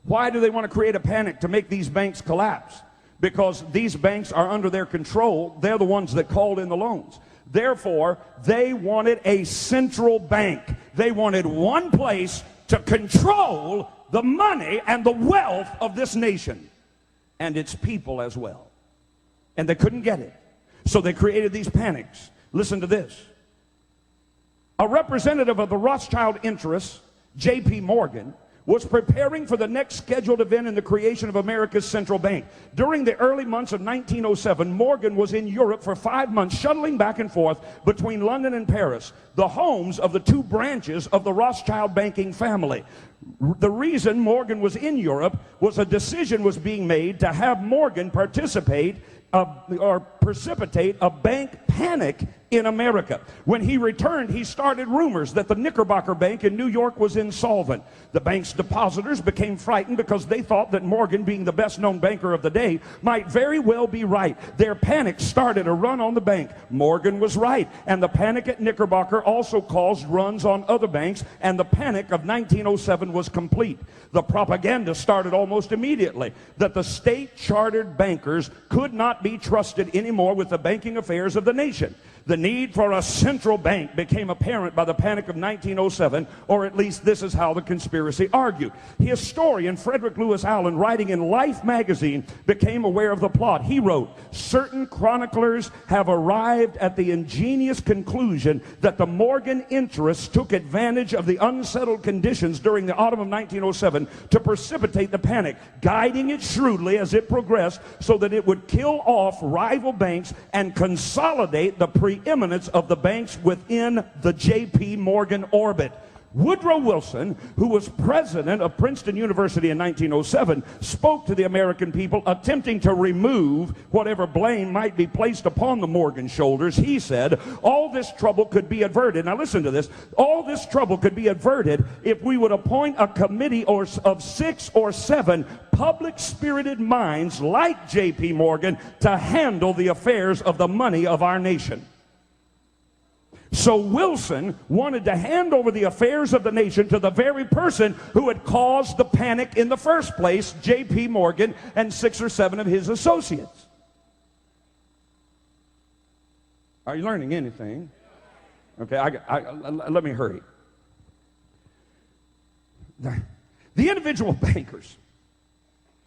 Why do they want to create a panic to make these banks collapse? Because these banks are under their control. They're the ones that called in the loans. Therefore, they wanted a central bank. They wanted one place to control the money and the wealth of this nation and its people as well. And they couldn't get it. So they created these panics. Listen to this. A representative of the Rothschild interests, J.P. Morgan, was preparing for the next scheduled event in the creation of America's central bank. During the early months of 1907, Morgan was in Europe for 5 months, shuttling back and forth between London and Paris, the homes of the two branches of the Rothschild banking family. The reason Morgan was in Europe was a decision was being made to have Morgan participate or precipitate a bank panic in America. When he returned, he started rumors that the Knickerbocker Bank in New York was insolvent. The bank's depositors became frightened because they thought that Morgan, being the best-known banker of the day, might very well be right. Their panic started a run on the bank. Morgan was right, and the panic at Knickerbocker also caused runs on other banks, and the panic of 1907 was complete. The propaganda started almost immediately that the state-chartered bankers could not be trusted anymore with the banking affairs of the nation. The need for a central bank became apparent by the panic of 1907, or at least this is how the conspiracy argued. Historian Frederick Lewis Allen, writing in Life magazine, became aware of the plot. He wrote, "Certain chroniclers have arrived at the ingenious conclusion that the Morgan interests took advantage of the unsettled conditions during the autumn of 1907 to precipitate the panic, guiding it shrewdly as it progressed so that it would kill off rival banks and consolidate the preeminence of the banks within the J.P. Morgan orbit." Woodrow Wilson, who was president of Princeton University in 1907, spoke to the American people, attempting to remove whatever blame might be placed upon the Morgan shoulders. He said, all this trouble could be averted. Now listen to this. All this trouble could be averted if we would appoint a committee of 6 or 7 public-spirited minds like J.P. Morgan to handle the affairs of the money of our nation. So Wilson wanted to hand over the affairs of the nation to the very person who had caused the panic in the first place, J.P. Morgan and 6 or 7 of his associates. Are you learning anything? Okay, let me hurry. The individual bankers.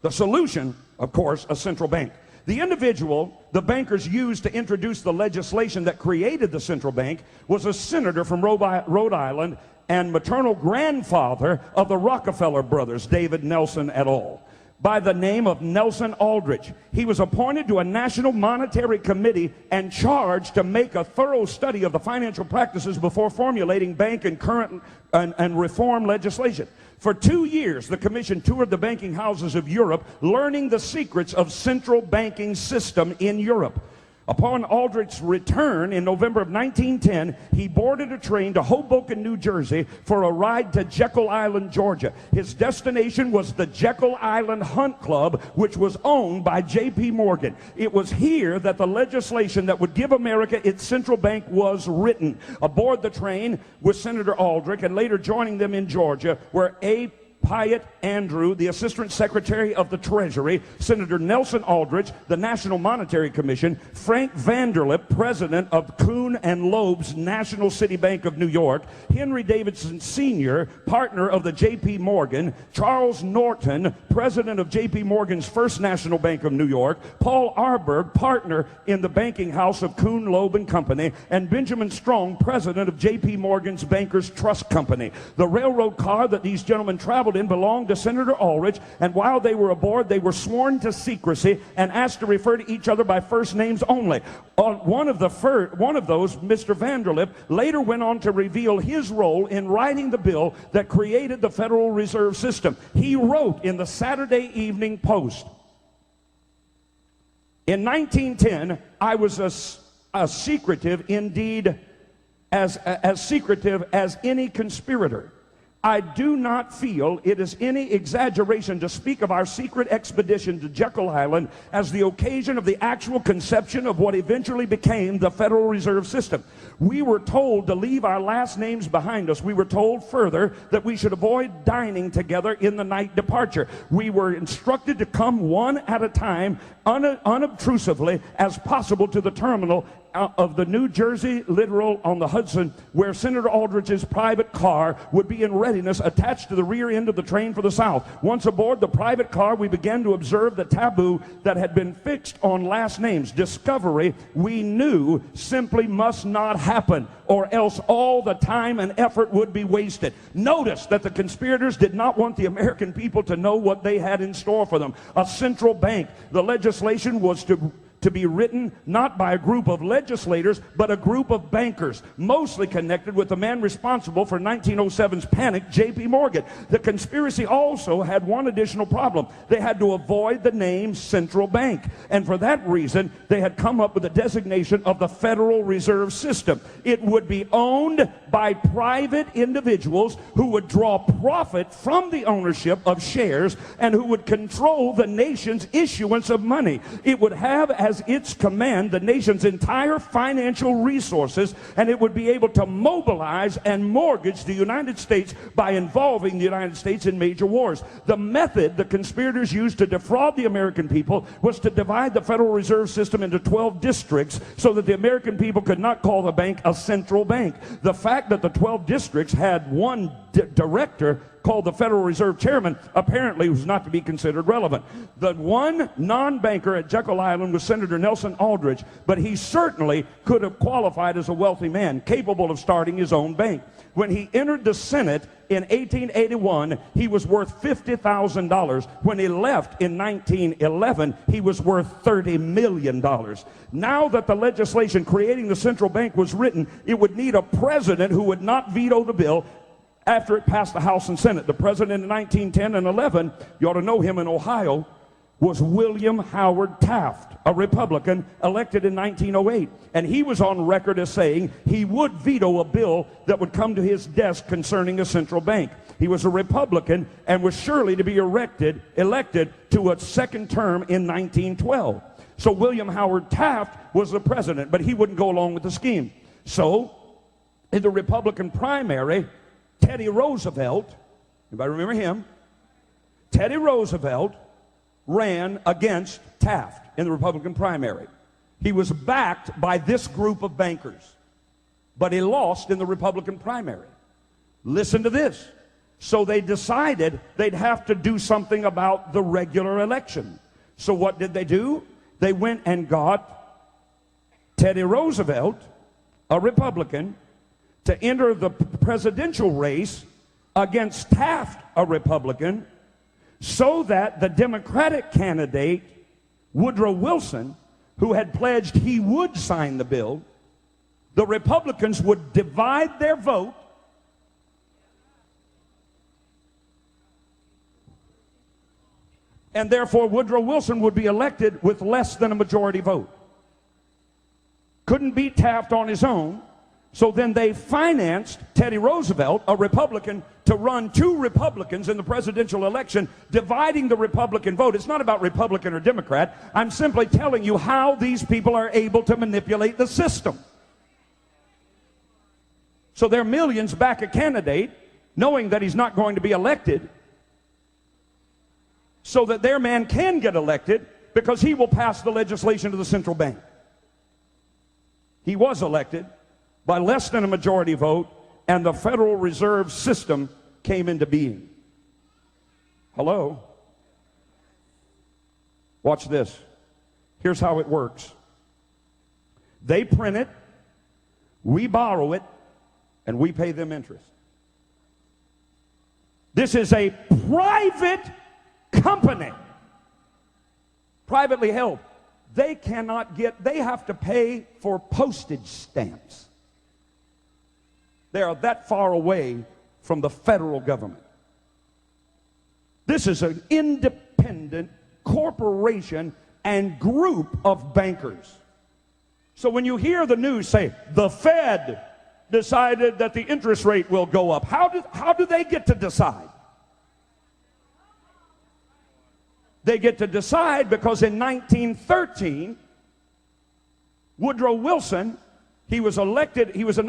The solution, of course, a central bank. The bankers used to introduce the legislation that created the central bank was a senator from Rhode Island and maternal grandfather of the Rockefeller brothers, David Nelson et al., by the name of Nelson Aldrich. He was appointed to a National Monetary Committee and charged to make a thorough study of the financial practices before formulating bank and current and reform legislation. For 2 years, the commission toured the banking houses of Europe, learning the secrets of central banking system in Europe. Upon Aldrich's return in November of 1910, he boarded a train to Hoboken, New Jersey for a ride to Jekyll Island, Georgia. His destination was the Jekyll Island Hunt Club, which was owned by J.P. Morgan. It was here that the legislation that would give America its central bank was written. Aboard the train was Senator Aldrich, and later joining them in Georgia were A. Piatt Andrew, the Assistant Secretary of the Treasury, Senator Nelson Aldrich, the National Monetary Commission, Frank Vanderlip, President of Kuhn and Loeb's National City Bank of New York, Henry Davidson Sr., partner of the J.P. Morgan, Charles Norton, President of J.P. Morgan's First National Bank of New York, Paul Arberg, partner in the banking house of Kuhn, Loeb and Company, and Benjamin Strong, President of J.P. Morgan's Bankers Trust Company. The railroad car that these gentlemen traveled in belonged to Senator Aldrich, and while they were aboard, they were sworn to secrecy and asked to refer to each other by first names only. One of those, Mr. Vanderlip, later went on to reveal his role in writing the bill that created the Federal Reserve System. He wrote in the Saturday Evening Post, "In 1910, I was as secretive indeed, as secretive as any conspirator. I do not feel it is any exaggeration to speak of our secret expedition to Jekyll Island as the occasion of the actual conception of what eventually became the Federal Reserve System. We were told to leave our last names behind us. We were told further that we should avoid dining together in the night departure. We were instructed to come one at a time, unobtrusively as possible, to the terminal of the New Jersey Littoral on the Hudson, where Senator Aldrich's private car would be in readiness attached to the rear end of the train for the South. Once aboard the private car, we began to observe the taboo that had been fixed on last names. Discovery, we knew, simply must not happen, or else all the time and effort would be wasted. Notice that the conspirators did not want the American people to know what they had in store for them. A central bank. The legislation was to be written not by a group of legislators, but a group of bankers, mostly connected with the man responsible for 1907's panic, J.P. Morgan. The conspiracy also had one additional problem. They had to avoid the name central bank, and for that reason, they had come up with the designation of the Federal Reserve System. It would be owned by private individuals who would draw profit from the ownership of shares and who would control the nation's issuance of money. It would have as its command the nation's entire financial resources, and it would be able to mobilize and mortgage the United States by involving the United States in major wars. The method the conspirators used to defraud the American people was to divide the Federal Reserve System into 12 districts so that the American people could not call the bank a central bank. The fact that the 12 districts had one director called the Federal Reserve Chairman apparently was not to be considered relevant. The one non-banker at Jekyll Island was Senator Nelson Aldrich, but he certainly could have qualified as a wealthy man, capable of starting his own bank. When he entered the Senate in 1881, he was worth $50,000. When he left in 1911, he was worth $30 million. Now that the legislation creating the central bank was written, it would need a president who would not veto the bill after it passed the House and Senate. The president in 1910 and 11, you ought to know him in Ohio, was William Howard Taft, a Republican elected in 1908. And he was on record as saying he would veto a bill that would come to his desk concerning a central bank. He was a Republican and was surely to be elected to a second term in 1912. So William Howard Taft was the president, but he wouldn't go along with the scheme. So in the Republican primary, Teddy Roosevelt, anybody remember him? Teddy Roosevelt ran against Taft in the Republican primary. He was backed by this group of bankers, but he lost in the Republican primary. Listen to this. So they decided they'd have to do something about the regular election. So what did they do? They went and got Teddy Roosevelt, a Republican, to enter the presidential race against Taft, a Republican, so that the Democratic candidate, Woodrow Wilson, who had pledged he would sign the bill, the Republicans would divide their vote and therefore Woodrow Wilson would be elected with less than a majority vote. Couldn't beat Taft on his own. So then they financed Teddy Roosevelt, a Republican, to run two Republicans in the presidential election, dividing the Republican vote. It's not about Republican or Democrat. I'm simply telling you how these people are able to manipulate the system. So their millions back a candidate, knowing that he's not going to be elected, so that their man can get elected because he will pass the legislation to the central bank. He was elected by less than a majority vote, and the Federal Reserve System came into being. Hello? Watch this. Here's how it works. They print it, we borrow it, and we pay them interest. This is a private company, privately held. They have to pay for postage stamps. They are that far away from the federal government. This is an independent corporation and group of bankers. So when you hear the news say, the Fed decided that the interest rate will go up. How do they get to decide? They get to decide because in 1913, Woodrow Wilson, he was elected, he was a